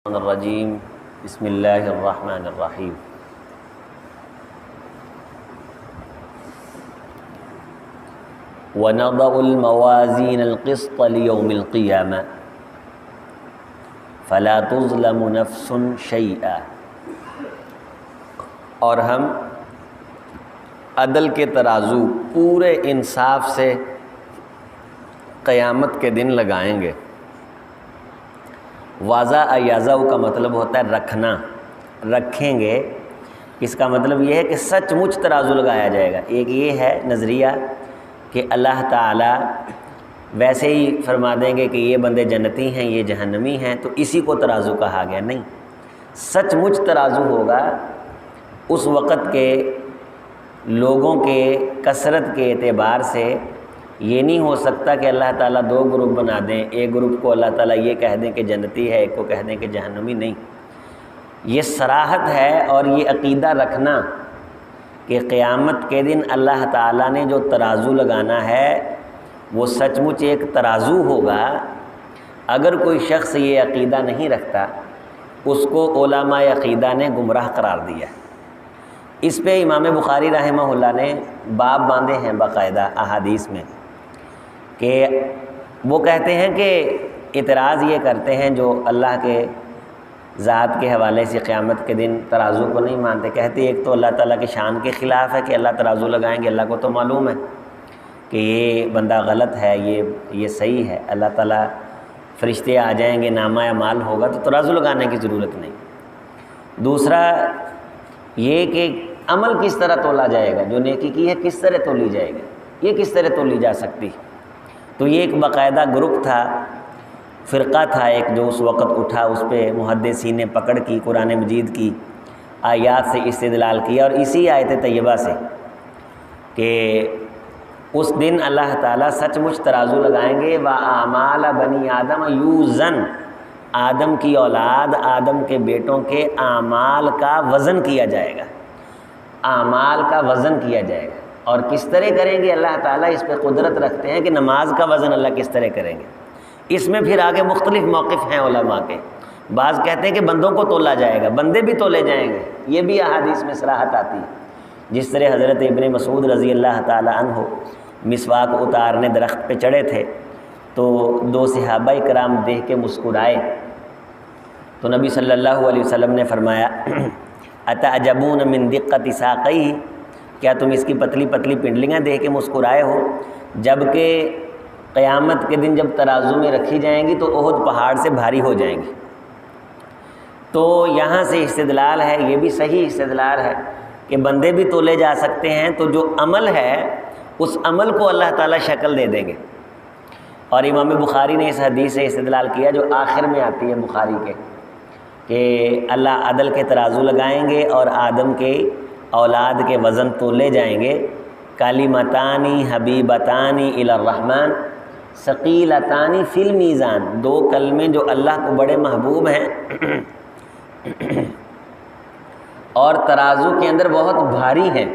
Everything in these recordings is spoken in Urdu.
الرجیم بسم اللہ الرحمن الرحیم وَنَضَعُ الْمَوَازِينَ الْقِسْطَ لِيَوْمِ الْقِيَامَةِ فَلَا تُظْلَمُ نَفْسٌ شَيْئًا، اور ہم عدل کے ترازو پورے انصاف سے قیامت کے دن لگائیں گے۔ واضح یضع کا مطلب ہوتا ہے رکھنا، رکھیں گے۔ اس کا مطلب یہ ہے کہ سچ مچ ترازو لگایا جائے گا۔ ایک یہ ہے نظریہ کہ اللہ تعالیٰ ویسے ہی فرما دیں گے کہ یہ بندے جنتی ہیں، یہ جہنمی ہیں، تو اسی کو ترازو کہا گیا۔ نہیں، سچ مچ ترازو ہوگا اس وقت کے لوگوں کے کثرت کے اعتبار سے۔ یہ نہیں ہو سکتا کہ اللہ تعالیٰ دو گروپ بنا دیں، ایک گروپ کو اللہ تعالیٰ یہ کہہ دیں کہ جنتی ہے، ایک کو کہہ دیں کہ جہنمی۔ نہیں، یہ صراحت ہے اور یہ عقیدہ رکھنا کہ قیامت کے دن اللہ تعالیٰ نے جو ترازو لگانا ہے وہ سچ مچ ایک ترازو ہوگا۔ اگر کوئی شخص یہ عقیدہ نہیں رکھتا، اس کو علماء عقیدہ نے گمراہ قرار دیا۔ اس پہ امام بخاری رحمہ اللہ نے باب باندھے ہیں باقاعدہ احادیث میں، کہ وہ کہتے ہیں کہ اعتراض یہ کرتے ہیں جو اللہ کے ذات کے حوالے سے قیامت کے دن ترازو کو نہیں مانتے۔ کہتے ایک تو اللہ تعالیٰ کی شان کے خلاف ہے کہ اللہ ترازو لگائیں گے، اللہ کو تو معلوم ہے کہ یہ بندہ غلط ہے، یہ صحیح ہے۔ اللہ تعالیٰ فرشتے آ جائیں گے، نامہ اعمال ہوگا، تو ترازو لگانے کی ضرورت نہیں۔ دوسرا یہ کہ عمل کس طرح تولا جائے گا، جو نیکی کی ہے کس طرح تولی جائے گا، یہ کس طرح تولی جا سکتی۔ تو یہ ایک باقاعدہ گروپ تھا، فرقہ تھا ایک جو اس وقت اٹھا، اس پہ محدثین نے پکڑ کی، قرآن مجید کی آیات سے استدلال کیا، اور اسی آیت طیبہ سے کہ اس دن اللہ تعالیٰ سچ مچ ترازو لگائیں گے۔ وَأَعْمَالَ بَنِي آدَمَ یوزن، آدم کی اولاد، آدم کے بیٹوں کے اعمال کا وزن کیا جائے گا، اعمال کا وزن کیا جائے گا۔ اور کس طرح کریں گے اللہ تعالیٰ اس پہ قدرت رکھتے ہیں کہ نماز کا وزن اللہ کس طرح کریں گے۔ اس میں پھر آگے مختلف موقف ہیں علماء کے۔ بعض کہتے ہیں کہ بندوں کو تولا جائے گا، بندے بھی تولے جائیں گے، یہ بھی احادیث میں صراحت آتی ہے۔ جس طرح حضرت ابن مسعود رضی اللہ تعالیٰ عنہ مسواک اتارنے درخت پہ چڑھے تھے، تو دو صحابہ کرام دیکھ کے مسکرائے، تو نبی صلی اللہ علیہ وسلم نے فرمایا اتعجبون من دقت ساقیہ، کیا تم اس کی پتلی پتلی پنڈلیاں دیکھ کے مسکرائے ہو؟ جبکہ قیامت کے دن جب ترازو میں رکھی جائیں گی تو احد پہاڑ سے بھاری ہو جائیں گی۔ تو یہاں سے استدلال ہے، یہ بھی صحیح استدلال ہے کہ بندے بھی تولے جا سکتے ہیں، تو جو عمل ہے اس عمل کو اللہ تعالیٰ شکل دے دیں گے۔ اور امام بخاری نے اس حدیث سے استدلال کیا جو آخر میں آتی ہے بخاری کے، کہ اللہ عدل کے ترازو لگائیں گے اور آدم کے اولاد کے وزن تولے جائیں گے۔ کلمتانی حبیبتانی الی الرحمن ثقیلتانی فی المیزان، دو کلمے جو اللہ کو بڑے محبوب ہیں اور ترازو کے اندر بہت بھاری ہیں۔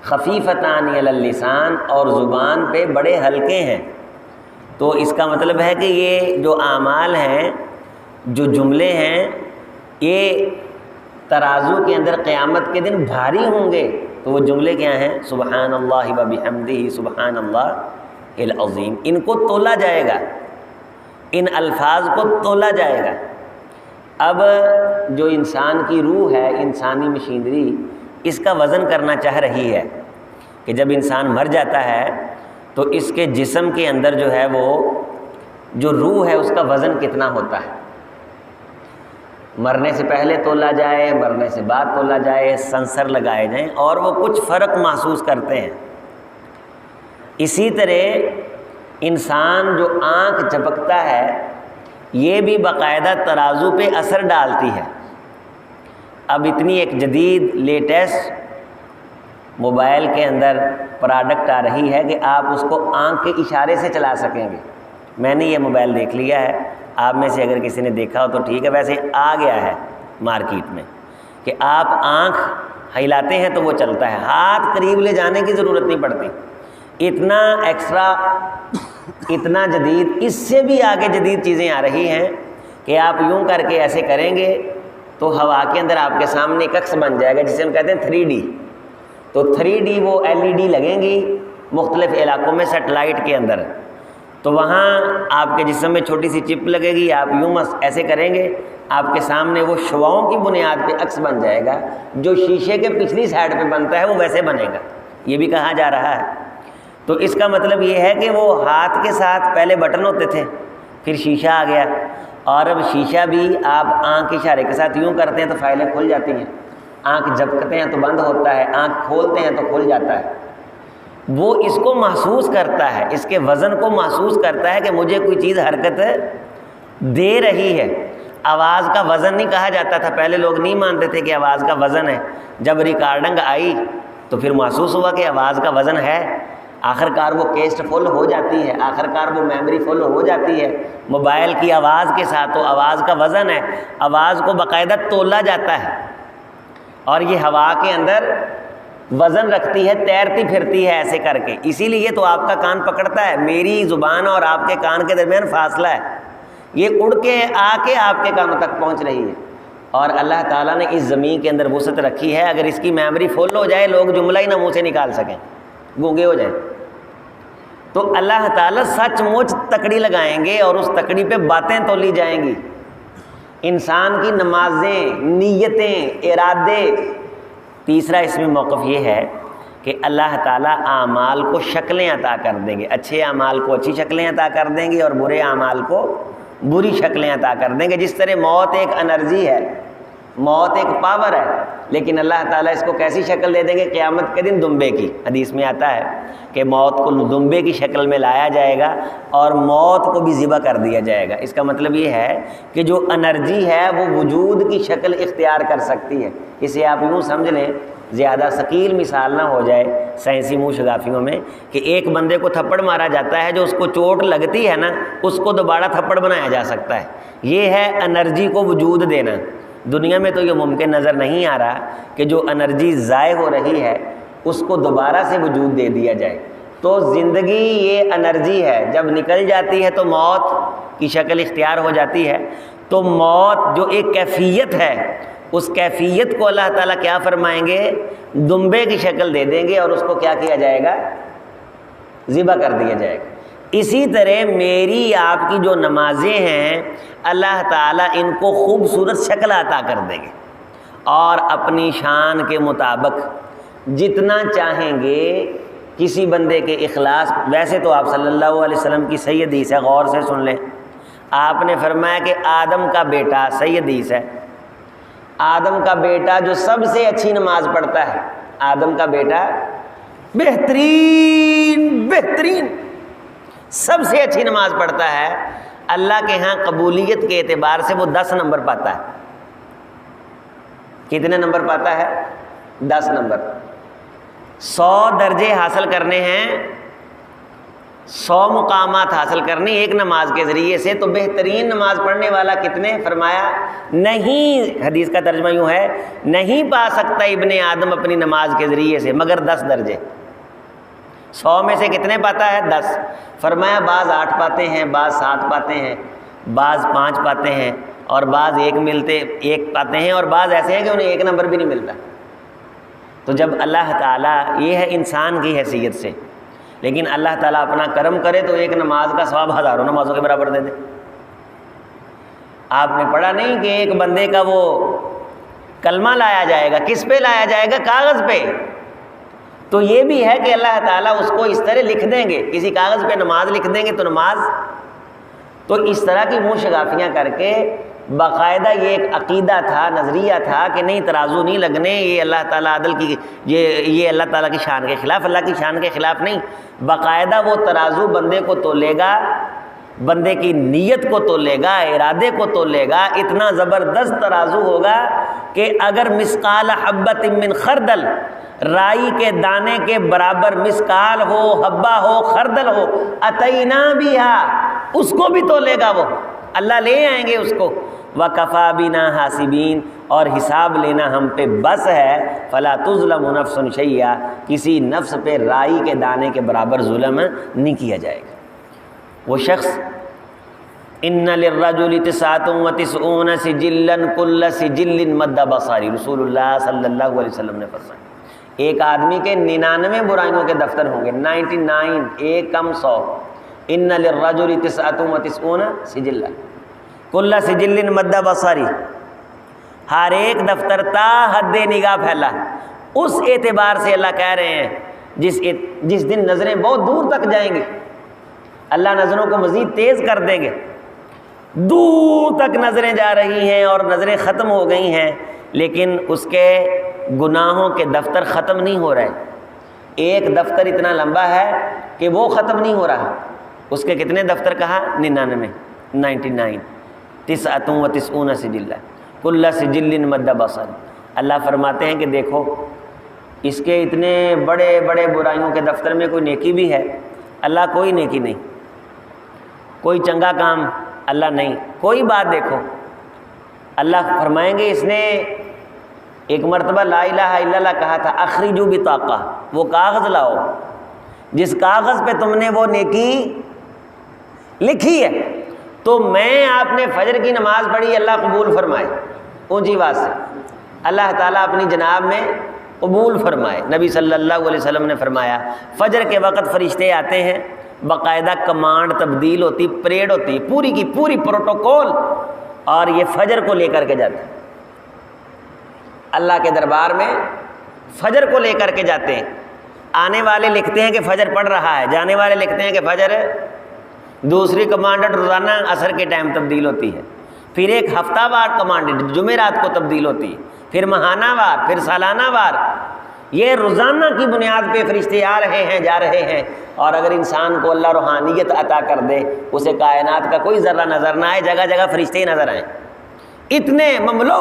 خفیفتان علی اللسان، اور زبان پہ بڑے ہلکے ہیں۔ تو اس کا مطلب ہے کہ یہ جو اعمال ہیں، جو جملے ہیں، یہ ترازو کے اندر قیامت کے دن بھاری ہوں گے۔ تو وہ جملے کیا ہیں؟ سبحان اللہ و بحمدہ سبحان اللہ العظیم۔ ان کو تولا جائے گا، ان الفاظ کو تولا جائے گا۔ اب جو انسان کی روح ہے، انسانی مشینری، اس کا وزن کرنا چاہ رہی ہے کہ جب انسان مر جاتا ہے تو اس کے جسم کے اندر جو ہے وہ جو روح ہے اس کا وزن کتنا ہوتا ہے۔ مرنے سے پہلے تولا جائے، مرنے سے بعد تولا جائے، سنسر لگائے جائیں، اور وہ کچھ فرق محسوس کرتے ہیں۔ اسی طرح انسان جو آنکھ جھپکتا ہے، یہ بھی باقاعدہ ترازو پہ اثر ڈالتی ہے۔ اب اتنی ایک جدید لیٹسٹ موبائل کے اندر پروڈکٹ آ رہی ہے کہ آپ اس کو آنکھ کے اشارے سے چلا سکیں گے۔ میں نے یہ موبائل دیکھ لیا ہے، آپ میں سے اگر کسی نے دیکھا ہو تو ٹھیک ہے، ویسے آ گیا ہے مارکیٹ میں کہ آپ آنکھ ہلاتے ہیں تو وہ چلتا ہے، ہاتھ قریب لے جانے کی ضرورت نہیں پڑتی۔ اتنا ایکسٹرا، اتنا جدید، اس سے بھی آگے جدید چیزیں آ رہی ہیں کہ آپ یوں کر کے ایسے کریں گے تو ہوا کے اندر آپ کے سامنے ایک عکس بن جائے گا جسے ہم کہتے ہیں 3D۔ تو 3D وہ LED لگیں گی مختلف علاقوں میں سیٹلائٹ کے اندر، تو وہاں آپ کے جسم میں چھوٹی سی چپ لگے گی، آپ یوں ایسے کریں گے، آپ کے سامنے وہ شعاؤں کی بنیاد پہ عکس بن جائے گا، جو شیشے کے پچھلی سائڈ پہ بنتا ہے وہ ویسے بنے گا، یہ بھی کہا جا رہا ہے۔ تو اس کا مطلب یہ ہے کہ وہ ہاتھ کے ساتھ پہلے بٹن ہوتے تھے، پھر شیشہ آ گیا، اور اب شیشہ بھی آپ آنکھ کے اشارے کے ساتھ یوں کرتے ہیں تو فائلیں کھل جاتی ہیں، آنکھ جھپکتے ہیں تو بند ہوتا ہے، آنکھ کھولتے ہیں تو کھل جاتا ہے۔ وہ اس کو محسوس کرتا ہے، اس کے وزن کو محسوس کرتا ہے کہ مجھے کوئی چیز حرکت دے رہی ہے۔ آواز کا وزن نہیں کہا جاتا تھا، پہلے لوگ نہیں مانتے تھے کہ آواز کا وزن ہے، جب ریکارڈنگ آئی تو پھر محسوس ہوا کہ آواز کا وزن ہے، آخر کار وہ کیسٹ فل ہو جاتی ہے، آخر کار وہ میموری فل ہو جاتی ہے موبائل کی آواز کے ساتھ، تو آواز کا وزن ہے، آواز کو باقاعدہ تولا جاتا ہے، اور یہ ہوا کے اندر وزن رکھتی ہے، تیرتی پھرتی ہے ایسے کر کے، اسی لیے تو آپ کا کان پکڑتا ہے، میری زبان اور آپ کے کان کے درمیان فاصلہ ہے، یہ اڑ کے آ کے آپ کے کانوں تک پہنچ رہی ہے، اور اللہ تعالیٰ نے اس زمین کے اندر وسعت رکھی ہے، اگر اس کی میموری فل ہو جائے لوگ جملہ ہی نہ منہ سے نکال سکیں، گونگے ہو جائیں، تو اللہ تعالیٰ سچ مچ تکڑی لگائیں گے اور اس تکڑی پہ باتیں تولی جائیں گی، انسان کی نمازیں، نیتیں، ارادے۔ تیسرا اس میں موقف یہ ہے کہ اللہ تعالیٰ اعمال کو شکلیں عطا کر دیں گے، اچھے اعمال کو اچھی شکلیں عطا کر دیں گے اور برے اعمال کو بری شکلیں عطا کر دیں گے۔ جس طرح موت ایک انرجی ہے، موت ایک پاور ہے، لیکن اللہ تعالیٰ اس کو کیسی شکل دے دیں گے؟ قیامت کے دن دمبے کی، حدیث میں آتا ہے کہ موت کو دمبے کی شکل میں لایا جائے گا اور موت کو بھی ذبح کر دیا جائے گا۔ اس کا مطلب یہ ہے کہ جو انرجی ہے وہ وجود کی شکل اختیار کر سکتی ہے۔ اسے آپ یوں سمجھ لیں، زیادہ ثقیل مثال نہ ہو جائے سائنسی منہ شگافیوں میں، کہ ایک بندے کو تھپڑ مارا جاتا ہے، جو اس کو چوٹ لگتی ہے نا اس کو دوبارہ تھپڑ بنایا جا سکتا ہے۔ یہ ہے انرجی کو وجود دینا۔ دنیا میں تو یہ ممکن نظر نہیں آ رہا کہ جو انرجی ضائع ہو رہی ہے اس کو دوبارہ سے وجود دے دیا جائے۔ تو زندگی یہ انرجی ہے، جب نکل جاتی ہے تو موت کی شکل اختیار ہو جاتی ہے۔ تو موت جو ایک کیفیت ہے، اس کیفیت کو اللہ تعالیٰ کیا فرمائیں گے؟ دمبے کی شکل دے دیں گے اور اس کو کیا کیا جائے گا؟ ذبح کر دیا جائے گا۔ اسی طرح میری آپ کی جو نمازیں ہیں اللہ تعالیٰ ان کو خوبصورت شکل عطا کر دیں گے، اور اپنی شان کے مطابق جتنا چاہیں گے کسی بندے کے اخلاص۔ ویسے تو آپ صلی اللہ علیہ وسلم کی صحیح حدیث ہے، غور سے سن لیں، آپ نے فرمایا کہ آدم کا بیٹا، صحیح حدیث ہے، آدم کا بیٹا جو سب سے اچھی نماز پڑھتا ہے، آدم کا بیٹا بہترین سب سے اچھی نماز پڑھتا ہے، اللہ کے ہاں قبولیت کے اعتبار سے وہ 10 نمبر پاتا ہے۔ کتنے نمبر پاتا ہے؟ 10 نمبر۔ 100 درجے حاصل کرنے ہیں، 100 مقامات حاصل کرنے ایک نماز کے ذریعے سے، تو بہترین نماز پڑھنے والا کتنے؟ فرمایا نہیں، حدیث کا ترجمہ یوں ہے، نہیں پا سکتا ابن آدم اپنی نماز کے ذریعے سے مگر 10 درجے۔ 100 میں سے کتنے پاتا ہے؟ 10۔ فرمایا بعض 8 پاتے ہیں، بعض 7 پاتے ہیں، بعض 5 پاتے ہیں، اور بعض 1 پاتے ہیں، اور بعض ایسے ہیں کہ انہیں 1 نمبر بھی نہیں ملتا۔ تو جب اللہ تعالیٰ، یہ ہے انسان کی حیثیت سے، لیکن اللہ تعالیٰ اپنا کرم کرے تو ایک نماز کا ثواب ہزاروں نمازوں کے برابر دے دے۔ آپ نے پڑھا نہیں کہ ایک بندے کا وہ کلمہ لایا جائے گا، کس پہ لایا جائے گا؟ کاغذ پہ۔ تو یہ بھی ہے کہ اللہ تعالیٰ اس کو اس طرح لکھ دیں گے، کسی کاغذ پہ نماز لکھ دیں گے تو نماز۔ تو اس طرح کی منہ شگافیاں کر کے باقاعدہ یہ ایک عقیدہ تھا، نظریہ تھا کہ نہیں ترازو نہیں لگنے، یہ اللہ تعالیٰ عدل کی، یہ اللہ تعالیٰ کی شان کے خلاف، اللہ کی شان کے خلاف نہیں۔ باقاعدہ وہ ترازو بندے کو تولے گا، بندے کی نیت کو تولے گا، ارادے کو تولے گا، اتنا زبردست ترازو ہوگا کہ اگر مثقال حبۃ من خردل، رائی کے دانے کے برابر مثقال ہو، حبہ ہو، خردل ہو، اتینا بہا، اس کو بھی تولے گا، وہ اللہ لے آئیں گے اس کو۔ وَكَفَى بِنَا حَاسِبِينَ، اور حساب لینا ہم پہ بس ہے۔ فَلَا تُظْلَمُ نَفْسٌ شَيْئًا، کسی نفس پہ رائی کے دانے کے برابر ظلم نہیں کیا جائے گا۔ وہ شخص ان للرجل 99 سجلا کل سجل مد بصری، رسول اللہ صلی اللہ علیہ وسلم نے فرمایا ایک آدمی کے 99 برائیوں کے دفتر ہوں گے، 99 ایک کم 100۔ ان للرجل 99 سجلا کل سجل مد بصری، ہر ایک دفتر تا حد نگاہ پھیلا۔ اس اعتبار سے اللہ کہہ رہے ہیں جس دن نظریں بہت دور تک جائیں گی، اللہ نظروں کو مزید تیز کر دیں گے، دور تک نظریں جا رہی ہیں اور نظریں ختم ہو گئی ہیں، لیکن اس کے گناہوں کے دفتر ختم نہیں ہو رہے۔ ایک دفتر اتنا لمبا ہے کہ وہ ختم نہیں ہو رہا۔ اس کے کتنے دفتر کہا؟ 99 99 سجلا کل سجل مد بصر۔ اللہ فرماتے ہیں کہ دیکھو اس کے اتنے بڑے بڑے برائیوں کے دفتر میں کوئی نیکی بھی ہے؟ اللہ کوئی نیکی نہیں، کوئی چنگا کام اللہ نہیں، کوئی بات دیکھو۔ اللہ فرمائیں گے اس نے ایک مرتبہ لا الہ الا اللہ کہا تھا، اخرجوا بطاقہ، وہ کاغذ لاؤ جس کاغذ پہ تم نے وہ نیکی لکھی ہے۔ تو میں آپ نے فجر کی نماز پڑھی، اللہ قبول فرمائے، اونچی آواز سے اللہ تعالیٰ اپنی جناب میں قبول فرمائے۔ نبی صلی اللہ علیہ وسلم نے فرمایا فجر کے وقت فرشتے آتے ہیں، باقاعدہ کمانڈ تبدیل ہوتی، پریڈ ہوتی، پوری کی پوری پروٹوکول، اور یہ فجر کو لے کر کے جاتے ہیں اللہ کے دربار میں، فجر کو لے کر کے جاتے ہیں۔ آنے والے لکھتے ہیں کہ فجر پڑھ رہا ہے، جانے والے لکھتے ہیں کہ فجر۔ دوسری کمانڈر روزانہ عصر کے ٹائم تبدیل ہوتی ہے، پھر ایک ہفتہ وار کمانڈر جمعرات کو تبدیل ہوتی ہے، پھر ماہانہ وار، پھر سالانہ وار۔ یہ روزانہ کی بنیاد پہ فرشتے آ رہے ہیں، جا رہے ہیں۔ اور اگر انسان کو اللہ روحانیت عطا کر دے، اسے کائنات کا کوئی ذرہ نظر نہ آئے، جگہ جگہ فرشتے ہی نظر آئیں۔ اتنے مملو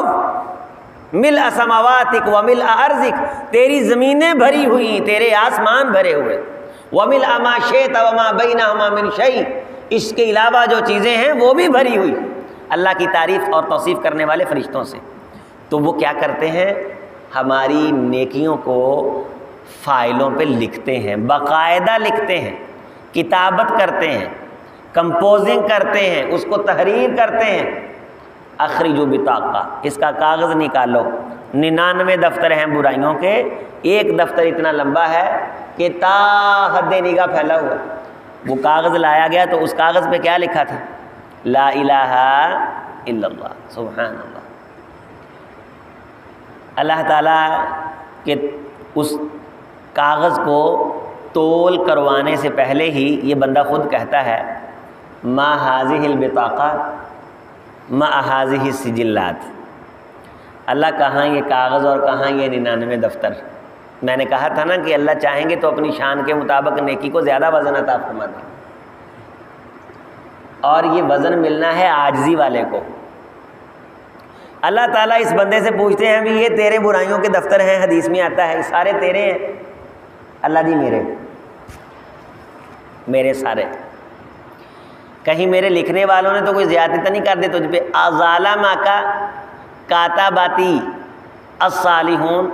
ملء سماواتک وملء ارضک، تیری زمینیں بھری ہوئی، تیرے آسمان بھرے ہوئے، وملء ما شئت وما بینہما من شیء، اس کے علاوہ جو چیزیں ہیں وہ بھی بھری ہوئی، اللہ کی تعریف اور توصیف کرنے والے فرشتوں سے۔ تو وہ کیا کرتے ہیں؟ ہماری نیکیوں کو فائلوں پہ لکھتے ہیں، باقاعدہ لکھتے ہیں، کتابت کرتے ہیں، کمپوزنگ کرتے ہیں، اس کو تحریر کرتے ہیں۔ اخرجوا بطاقہ، اس کا کاغذ نکالو۔ 99 دفتر ہیں برائیوں کے، ایک دفتر اتنا لمبا ہے کہ تا حد نگاہ پھیلا ہوا۔ وہ کاغذ لایا گیا تو اس کاغذ پہ کیا لکھا تھا؟ لا الہ الا اللہ، سبحان اللہ۔ اللہ تعالیٰ کے اس کاغذ کو تول کروانے سے پہلے ہی یہ بندہ خود کہتا ہے ما هذه البطاقہ ما هذه السجلات، اللہ کہاں یہ کاغذ اور کہاں یہ 99 دفتر۔ میں نے کہا تھا نا کہ اللہ چاہیں گے تو اپنی شان کے مطابق نیکی کو زیادہ وزن عطا فرما دیں، اور یہ وزن ملنا ہے عاجزی والے کو۔ اللہ تعالیٰ اس بندے سے پوچھتے ہیں بھی یہ تیرے برائیوں کے دفتر ہیں، حدیث میں آتا ہے سارے تیرے ہیں؟ اللہ جی میرے سارے۔ کہیں میرے لکھنے والوں نے تو کوئی زیادتی تو نہیں کر دی تجھ پہ؟ ظالما کا کاتباتی الصالحون،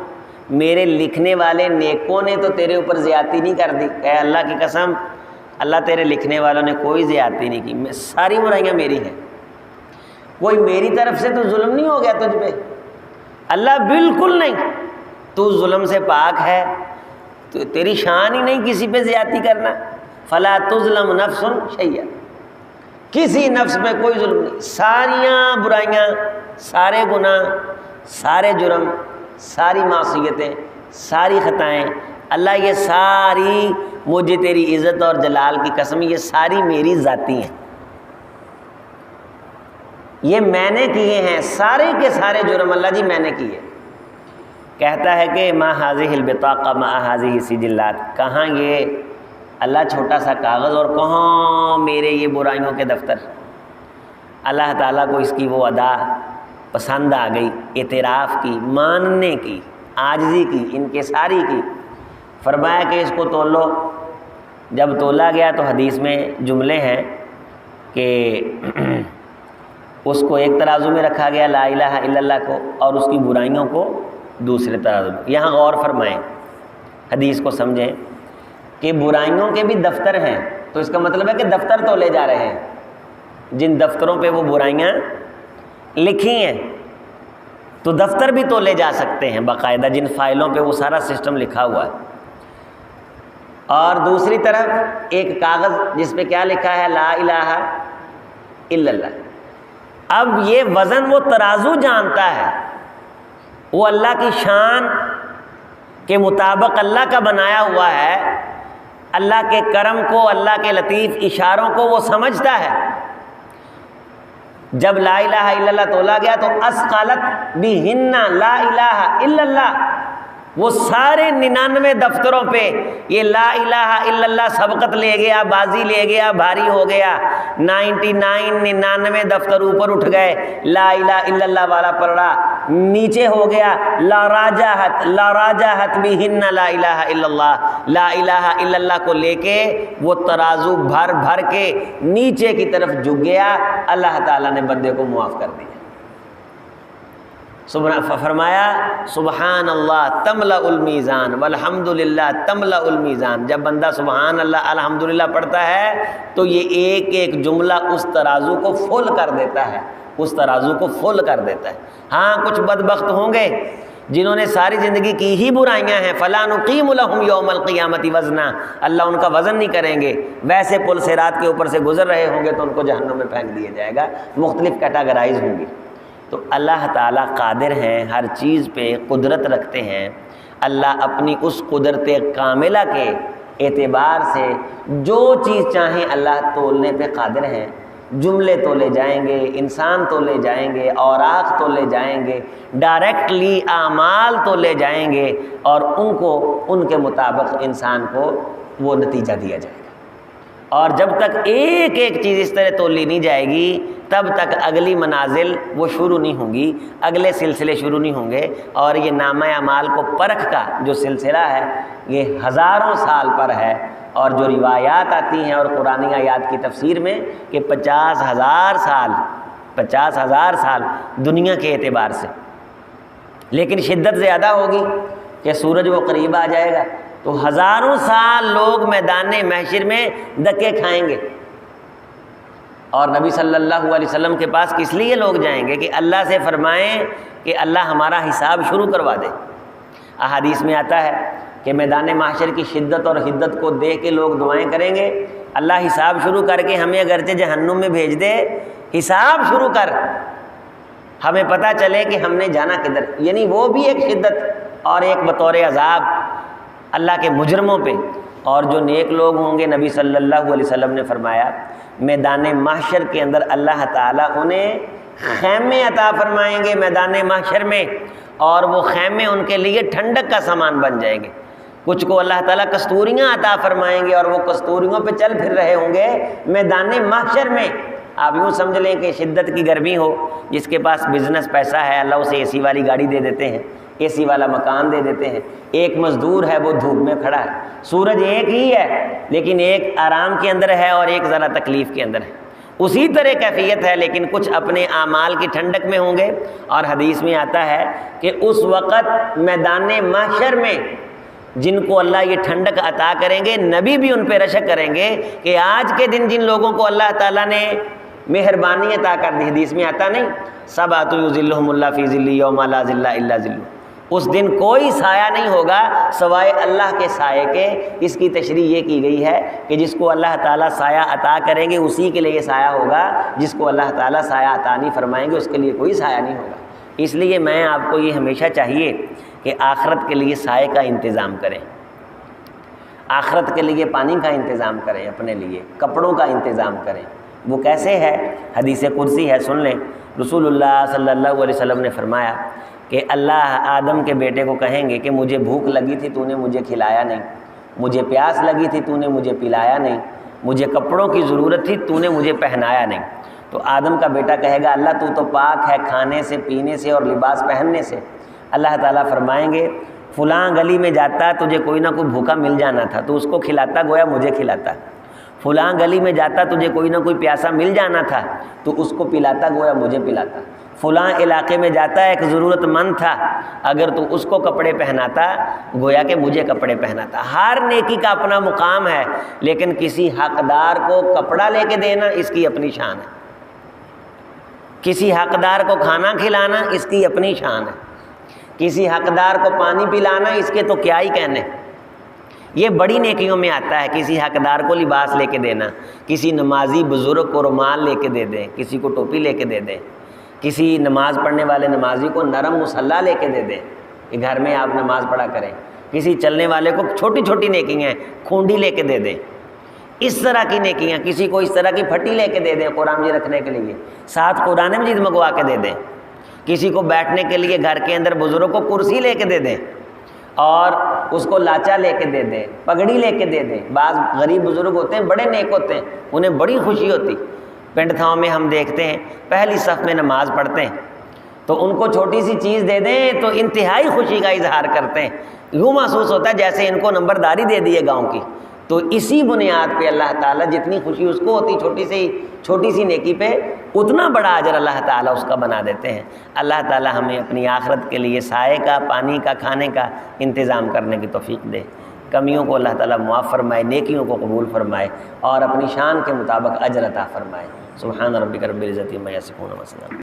میرے لکھنے والے نیکوں نے تو تیرے اوپر زیادتی نہیں کر دی؟ اے اللہ کی قسم، اللہ تیرے لکھنے والوں نے کوئی زیادتی نہیں کی، ساری برائیاں میری ہیں، کوئی میری طرف سے تو ظلم نہیں ہو گیا تجھ پہ؟ اللہ بالکل نہیں، تو ظلم سے پاک ہے، تو تیری شان ہی نہیں کسی پہ زیادتی کرنا۔ فلا تظلم نفس شیئا، کسی نفس پہ کوئی ظلم نہیں، ساریاں برائیاں، سارے گناہ، سارے جرم، ساری معصیتیں، ساری خطائیں، اللہ یہ ساری، مجھے تیری عزت اور جلال کی قسم، یہ ساری میری ذاتی ہیں، یہ میں نے کیے ہیں، سارے کے سارے جرم اللہ جی میں نے کیے۔ کہتا ہے کہ ما هذه البطاقہ ما هذه السجلات، کہاں یہ اللہ چھوٹا سا کاغذ اور کہاں میرے یہ برائیوں کے دفتر۔ اللہ تعالیٰ کو اس کی وہ ادا پسند آ گئی، اعتراف کی، ماننے کی، عاجزی کی، انکساری کی۔ فرمایا کہ اس کو تول لو۔ جب تولا گیا تو حدیث میں جملے ہیں کہ اس کو ایک ترازو میں رکھا گیا لا الہ الا اللہ کو، اور اس کی برائیوں کو دوسرے ترازو میں۔ یہاں غور فرمائیں، حدیث کو سمجھیں کہ برائیوں کے بھی دفتر ہیں، تو اس کا مطلب ہے کہ دفتر تولے جا رہے ہیں۔ جن دفتروں پہ وہ برائیاں لکھی ہیں، تو دفتر بھی تولے جا سکتے ہیں باقاعدہ، جن فائلوں پہ وہ سارا سسٹم لکھا ہوا ہے۔ اور دوسری طرف ایک کاغذ جس پہ کیا لکھا ہے، لا الہ الا اللہ۔ اب یہ وزن وہ ترازو جانتا ہے، وہ اللہ کی شان کے مطابق اللہ کا بنایا ہوا ہے، اللہ کے کرم کو، اللہ کے لطیف اشاروں کو وہ سمجھتا ہے۔ جب لا الہ الا اللہ تولا گیا تو اسقلت بہن لا الہ الا اللہ، وہ سارے 99 دفتروں پہ یہ لا الہ الا اللہ سبقت لے گیا، بازی لے گیا، بھاری ہو گیا۔ 99 دفتر اوپر اٹھ گئے، لا الہ الا اللہ والا پڑھا، نیچے ہو گیا لا راجحت بہن لا الہ الا اللہ، لا الہ الا اللہ کو لے کے وہ ترازو بھر بھر کے نیچے کی طرف جھک گیا، اللہ تعالیٰ نے بندے کو معاف کر دیا۔ فرمایا سبحان اللہ تملأ المیزان والحمد للہ تملأ المیزان۔ جب بندہ سبحان اللہ الحمدللہ پڑھتا ہے تو یہ ایک ایک جملہ اس ترازو کو فل کر دیتا ہے، اس ترازو کو فل کر دیتا ہے۔ ہاں کچھ بدبخت ہوں گے جنہوں نے ساری زندگی کی ہی برائیاں ہیں، فَلَا نُقِيمُ لَهُمْ يَوْمَ الْقِيَامَةِ وَزْنًا، اللہ ان کا وزن نہیں کریں گے۔ ویسے پل صراط کے اوپر سے گزر رہے ہوں گے تو ان کو جہنم میں پھینک دیا جائے گا، مختلف کیٹاگرائز ہوں گی۔ تو اللہ تعالیٰ قادر ہیں، ہر چیز پہ قدرت رکھتے ہیں۔ اللہ اپنی اس قدرت کاملہ کے اعتبار سے جو چیز چاہیں اللہ تولنے پہ قادر ہیں۔ جملے تولے جائیں گے، انسان تولے جائیں گے، اوراق تولے جائیں گے، ڈائریکٹلی اعمال تولے جائیں گے، اور ان کو ان کے مطابق انسان کو وہ نتیجہ دیا جائے گا۔ اور جب تک ایک ایک چیز اس طرح تولی نہیں جائے گی تب تک اگلی منازل وہ شروع نہیں ہوں گی، اگلے سلسلے شروع نہیں ہوں گے۔ اور یہ نامہ اعمال کو پرکھ کا جو سلسلہ ہے یہ ہزاروں سال پر ہے، اور جو روایات آتی ہیں اور قرآنی آیات کی تفسیر میں کہ 50,000 سال دنیا کے اعتبار سے، لیکن شدت زیادہ ہوگی کہ سورج وہ قریب آ جائے گا تو ہزاروں سال لوگ میدان محشر میں دھکے کھائیں گے۔ اور نبی صلی اللہ علیہ وسلم کے پاس کس لیے لوگ جائیں گے کہ اللہ سے فرمائیں کہ اللہ ہمارا حساب شروع کروا دے۔ احادیث میں آتا ہے کہ میدان محشر کی شدت اور حدت کو دیکھ کے لوگ دعائیں کریں گے، اللہ حساب شروع کر کے ہمیں اگرچہ جہنم میں بھیج دے، حساب شروع کر، ہمیں پتہ چلے کہ ہم نے جانا کدھر۔ یعنی وہ بھی ایک شدت اور ایک بطور عذاب اللہ کے مجرموں پہ۔ اور جو نیک لوگ ہوں گے، نبی صلی اللہ علیہ وسلم نے فرمایا میدان محشر کے اندر اللہ تعالیٰ انہیں خیمے عطا فرمائیں گے میدان محشر میں، اور وہ خیمے ان کے لیے ٹھنڈک کا سامان بن جائیں گے۔ کچھ کو اللہ تعالیٰ کستوریاں عطا فرمائیں گے اور وہ کستوریوں پہ چل پھر رہے ہوں گے میدان محشر میں۔ آپ یوں سمجھ لیں کہ شدت کی گرمی ہو، جس کے پاس بزنس پیسہ ہے اللہ اسے اے سی والی گاڑی دے دیتے ہیں، اے سی والا مکان دے دیتے ہیں۔ ایک مزدور ہے وہ دھوپ میں کھڑا ہے، سورج ایک ہی ہے لیکن ایک آرام کے اندر ہے اور ایک ذرا تکلیف کے اندر ہے، اسی طرح کیفیت ہے، لیکن کچھ اپنے اعمال کی ٹھنڈک میں ہوں گے۔ اور حدیث میں آتا ہے کہ اس وقت میدان محشر میں جن کو اللہ یہ ٹھنڈک عطا کریں گے، نبی بھی ان پہ رشک کریں گے کہ آج کے دن جن لوگوں کو اللہ تعالیٰ نے مہربانی عطا کر دی، حدیث میں آتا نہیں سبعۃ یظلھم اللہ فی ظلہ یوم لا ظل الا ظلہ، اس دن کوئی سایہ نہیں ہوگا سوائے اللہ کے سائے کے۔ اس کی تشریح یہ کی گئی ہے کہ جس کو اللہ تعالیٰ سایہ عطا کریں گے اسی کے لیے یہ سایہ ہوگا، جس کو اللہ تعالیٰ سایہ عطا نہیں فرمائیں گے اس کے لیے کوئی سایہ نہیں ہوگا۔ اس لیے میں آپ کو یہ ہمیشہ چاہیے کہ آخرت کے لیے سائے کا انتظام کریں، آخرت کے لیے پانی کا انتظام کریں، اپنے لیے کپڑوں کا انتظام کریں۔ وہ کیسے ہے؟ حدیث قدسی ہے، سن لیں۔ رسول اللہ صلی اللہ علیہ وسلم نے فرمایا کہ اللہ آدم کے بیٹے کو کہیں گے کہ مجھے بھوک لگی تھی تو نے مجھے کھلایا نہیں، مجھے پیاس لگی تھی تو نے مجھے پلایا نہیں، مجھے کپڑوں کی ضرورت تھی تو نے مجھے پہنایا نہیں۔ تو آدم کا بیٹا کہے گا اللہ تو پاک ہے کھانے سے، پینے سے اور لباس پہننے سے۔ اللہ تعالیٰ فرمائیں گے فلاں گلی میں جاتا تجھے کوئی نہ کوئی بھوکا مل جانا تھا تو اس کو کھلاتا گویا مجھے کھلاتا، فلاں گلی میں جاتا تجھے کوئی نہ کوئی پیاسا مل جانا تھا تو اس کو پلاتا گویا مجھے پلاتا، فلاں علاقے میں جاتا ایک ضرورت مند تھا اگر تو اس کو کپڑے پہناتا گویا کہ مجھے کپڑے پہناتا۔ ہر نیکی کا اپنا مقام ہے، لیکن کسی حقدار کو کپڑا لے کے دینا اس کی اپنی شان ہے۔ کسی حقدار کو کھانا کھلانا اس کی اپنی شان ہے، کسی حقدار کو پانی پلانا اس کے تو کیا ہی کہنے۔ یہ بڑی نیکیوں میں آتا ہے، کسی حقدار کو لباس لے کے دینا، کسی نمازی بزرگ کو رومال لے کے دے دیں، کسی کو ٹوپی لے کے دے دیں، کسی نماز پڑھنے والے نمازی کو نرم مصلی لے کے دے دیں کہ گھر میں آپ نماز پڑھا کریں، کسی چلنے والے کو چھوٹی چھوٹی نیکیاں ہیں کھونڈی لے کے دے دیں، اس طرح کی نیکیاں، کسی کو اس طرح کی پھٹی لے کے دے دیں قرآن مجید رکھنے کے لیے، ساتھ قرآن مجید منگوا کے دے دیں، کسی کو بیٹھنے کے لیے گھر کے اندر بزرگ کو کرسی لے کے دے دیں اور اس کو لاچا لے کے دے دیں، پگڑی لے کے دے دیں۔ بعض غریب بزرگ ہوتے ہیں بڑے نیک ہوتے ہیں، انہیں بڑی خوشی ہوتی، پنڈ تھاؤں میں ہم دیکھتے ہیں پہلی صف میں نماز پڑھتے ہیں تو ان کو چھوٹی سی چیز دے دیں تو انتہائی خوشی کا اظہار کرتے ہیں، یوں محسوس ہوتا ہے جیسے ان کو نمبرداری دے دی ہے گاؤں کی۔ تو اسی بنیاد پہ اللہ تعالیٰ جتنی خوشی اس کو ہوتی چھوٹی سی نیکی پہ اتنا بڑا اجر اللہ تعالیٰ اس کا بنا دیتے ہیں۔ اللہ تعالیٰ ہمیں اپنی آخرت کے لیے سائے کا، پانی کا، کھانے کا انتظام کرنے کی توفیق دے، کمیوں کو اللہ تعالیٰ معاف فرمائے، نیکیوں کو قبول فرمائے اور اپنی شان کے مطابق اجر عطا فرمائے۔ سبحان ربک رب العزت عما یصفون وسلام۔